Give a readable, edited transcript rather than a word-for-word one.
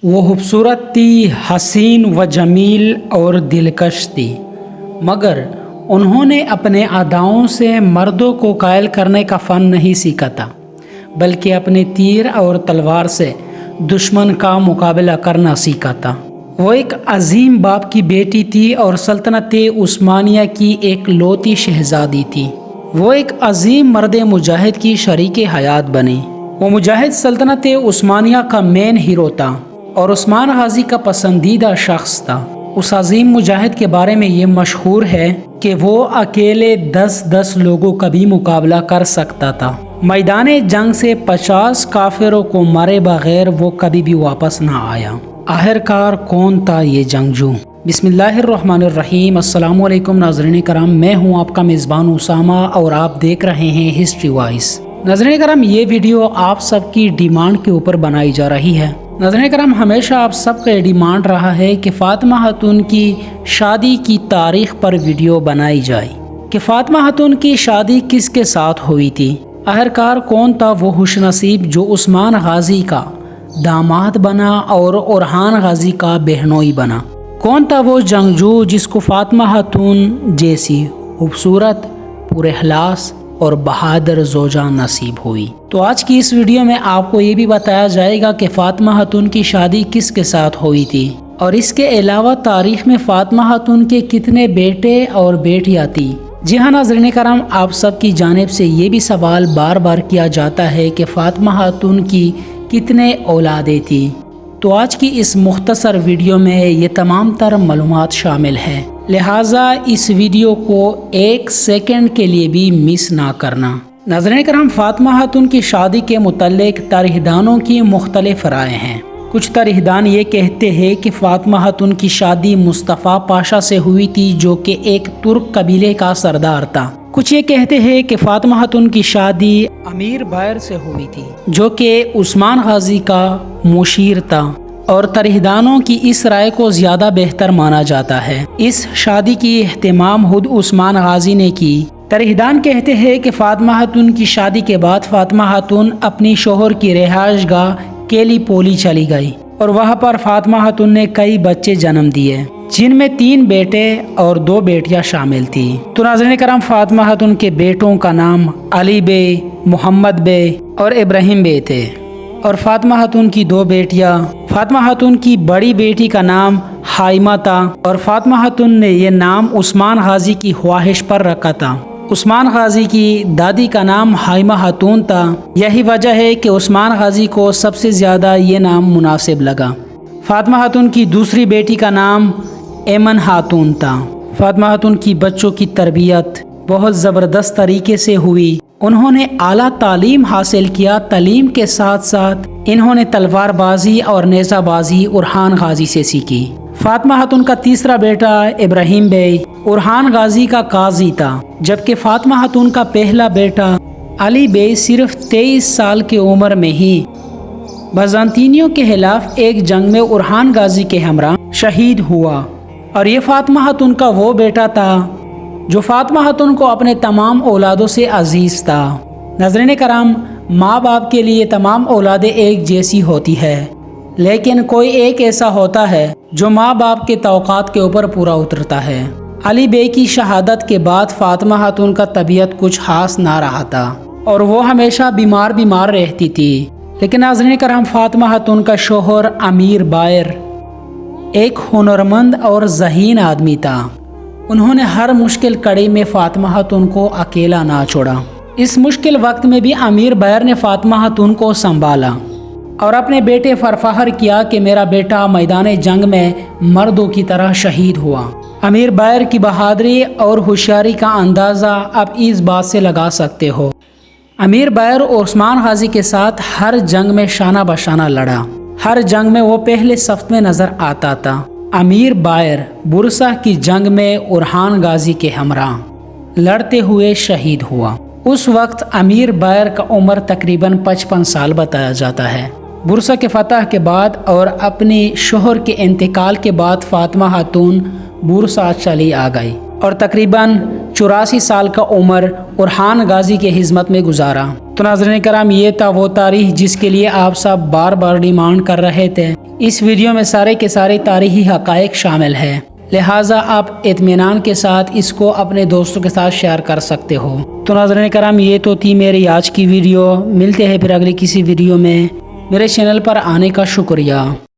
وہ خوبصورت تھی، حسین و جمیل اور دلکش تھی، مگر انہوں نے اپنے اداؤں سے مردوں کو قائل کرنے کا فن نہیں سیکھا تھا، بلکہ اپنے تیر اور تلوار سے دشمن کا مقابلہ کرنا سیکھا تھا۔ وہ ایک عظیم باپ کی بیٹی تھی اور سلطنت عثمانیہ کی ایک لوتی شہزادی تھی۔ وہ ایک عظیم مرد مجاہد کی شریک حیات بنی۔ وہ مجاہد سلطنت عثمانیہ کا مین ہیرو تھا اور عثمان غازی کا پسندیدہ شخص تھا۔ اس عظیم مجاہد کے بارے میں یہ مشہور ہے کہ وہ اکیلے 10 لوگوں کا بھی مقابلہ کر سکتا تھا۔ میدان جنگ سے 50 کافروں کو مارے بغیر وہ کبھی بھی واپس نہ آیا۔ آخرکار کون تھا یہ جنگجو؟ بسم اللہ الرحمن الرحیم۔ السلام علیکم ناظرین کرام، میں ہوں آپ کا میزبان اسامہ اور آپ دیکھ رہے ہیں ہسٹری وائس۔ ناظرین کرام، یہ ویڈیو آپ سب کی ڈیمانڈ کے اوپر بنائی جا رہی ہے۔ ناظرین کرام، ہمیشہ آپ سب کا ڈیمانڈ رہا ہے کہ فاطمہ خاتون کی شادی کی تاریخ پر ویڈیو بنائی جائے کہ فاطمہ خاتون کی شادی کس کے ساتھ ہوئی تھی۔ آخرکار کون تھا وہ خوش نصیب جو عثمان غازی کا داماد بنا اور اورحان غازی کا بہنوئی بنا؟ کون تھا وہ جنگجو جس کو فاطمہ خاتون جیسی خوبصورت، پراخلاص اور بہادر زوجہ نصیب ہوئی؟ تو آج کی اس ویڈیو میں آپ کو یہ بھی بتایا جائے گا کہ فاطمہ خاتون کی شادی کس کے ساتھ ہوئی تھی، اور اس کے علاوہ تاریخ میں فاطمہ خاتون کے کتنے بیٹے اور بیٹیاں تھی۔ جی ہاں ناظرین کرام، آپ سب کی جانب سے یہ بھی سوال بار بار کیا جاتا ہے کہ فاطمہ خاتون کی کتنے اولادیں تھی۔ تو آج کی اس مختصر ویڈیو میں یہ تمام تر معلومات شامل ہیں، لہٰذا اس ویڈیو کو 1 سیکنڈ کے لیے بھی مس نہ کرنا۔ ناظرین کرام، فاطمہ خاتون کی شادی کے متعلق تاریخ دانوں کی مختلف رائے ہیں۔ کچھ تاریخ دان یہ کہتے ہیں کہ فاطمہ خاتون کی شادی مصطفیٰ پاشا سے ہوئی تھی جو کہ ایک ترک قبیلے کا سردار تھا۔ کچھ یہ کہتے ہیں کہ فاطمہ خاتون کی شادی امیر بائر سے ہوئی تھی جو کہ عثمان غازی کا مشیر تھا، اور تاریخ دانوں کی اس رائے کو زیادہ بہتر مانا جاتا ہے۔ اس شادی کی اہتمام خود عثمان غازی نے کی۔ تاریخ دان کہتے ہیں کہ فاطمہ خاتون کی شادی کے بعد فاطمہ خاتون اپنی شوہر کی رہائش گاہ کیلی پولی چلی گئی اور وہاں پر فاطمہ خاتون نے کئی بچے جنم دیے، جن میں 3 بیٹے اور 2 بیٹیاں شامل تھی۔ تو ناظرین کرام، فاطمہ خاتون کے بیٹوں کا نام علی بے، محمد بے اور ابراہیم بے تھے، اور فاطمہ خاتون کی 2 بیٹیاں، فاطمہ خاتون کی بڑی بیٹی کا نام حائمہ تھا، اور فاطمہ خاتون نے یہ نام عثمان غازی کی خواہش پر رکھا تھا۔ عثمان غازی کی دادی کا نام حائمہ خاتون تھا، یہی وجہ ہے کہ عثمان غازی کو سب سے زیادہ یہ نام مناسب لگا۔ فاطمہ خاتون کی دوسری بیٹی کا نام ایمن خاتون تھا۔ فاطمہ خاتون کی بچوں کی تربیت بہت زبردست طریقے سے ہوئی۔ انہوں نے اعلیٰ تعلیم حاصل کیا، تعلیم کے ساتھ ساتھ انہوں نے تلوار بازی اور نیزہ بازی اورحان غازی سے سیکھی۔ فاطمہ خاتون کا تیسرا بیٹا ابراہیم بے اورحان غازی کا قاضی تھا، جبکہ فاطمہ خاتون کا پہلا بیٹا علی بے صرف 23 سال کی عمر میں ہی بازنطینیوں کے خلاف ایک جنگ میں اورحان غازی کے ہمراہ شہید ہوا، اور یہ فاطمہ خاتون کا وہ بیٹا تھا جو فاطمہ خاتون کو اپنے تمام اولادوں سے عزیز تھا۔ ناظرین کرام، ماں باپ کے لیے تمام اولادیں ایک جیسی ہوتی ہے، لیکن کوئی ایک ایسا ہوتا ہے جو ماں باپ کے توقعات کے اوپر پورا اترتا ہے۔ علی بے کی شہادت کے بعد فاطمہ خاتون کا طبیعت کچھ خاص نہ رہا تھا اور وہ ہمیشہ بیمار رہتی تھی، لیکن ناظرین کرام، فاطمہ خاتون کا شوہر امیر بائر ایک ہنرمند اور ذہین آدمی تھا۔ انہوں نے ہر مشکل کڑی میں فاطمہ خاتون کو اکیلا نہ چھوڑا۔ اس مشکل وقت میں بھی امیر بائر نے فاطمہ خاتون کو سنبھالا اور اپنے بیٹے پر فخر کیا کہ میرا بیٹا میدان جنگ میں مردوں کی طرح شہید ہوا۔ امیر بائر کی بہادری اور ہوشیاری کا اندازہ اب اس بات سے لگا سکتے ہو۔ امیر بائر عثمان غازی کے ساتھ ہر جنگ میں شانہ بشانہ لڑا، ہر جنگ میں وہ پہلے صف میں نظر آتا تھا۔ امیر بائر برسا کی جنگ میں اورحان غازی کے ہمراہ لڑتے ہوئے شہید ہوا۔ اس وقت امیر بائر کا عمر تقریباً 55 سال بتایا جاتا ہے۔ برسا کے فتح کے بعد اور اپنی شوہر کے انتقال کے بعد فاطمہ خاتون برسا چلی آ گئی اور تقریباً 84 سال کا عمر اورحان غازی کے خدمت میں گزارا۔ تو ناظرین کرام یہ تھا وہ تاریخ جس کے لیے آپ سب بار بار ڈیمانڈ کر رہے تھے۔ اس ویڈیو میں سارے کے سارے تاریخی حقائق شامل ہیں، لہٰذا آپ اطمینان کے ساتھ اس کو اپنے دوستوں کے ساتھ شیئر کر سکتے ہو۔ تو ناظرین کرام یہ تو تھی میری آج کی ویڈیو، ملتے ہیں پھر اگلی کسی ویڈیو میں۔ میرے چینل پر آنے کا شکریہ۔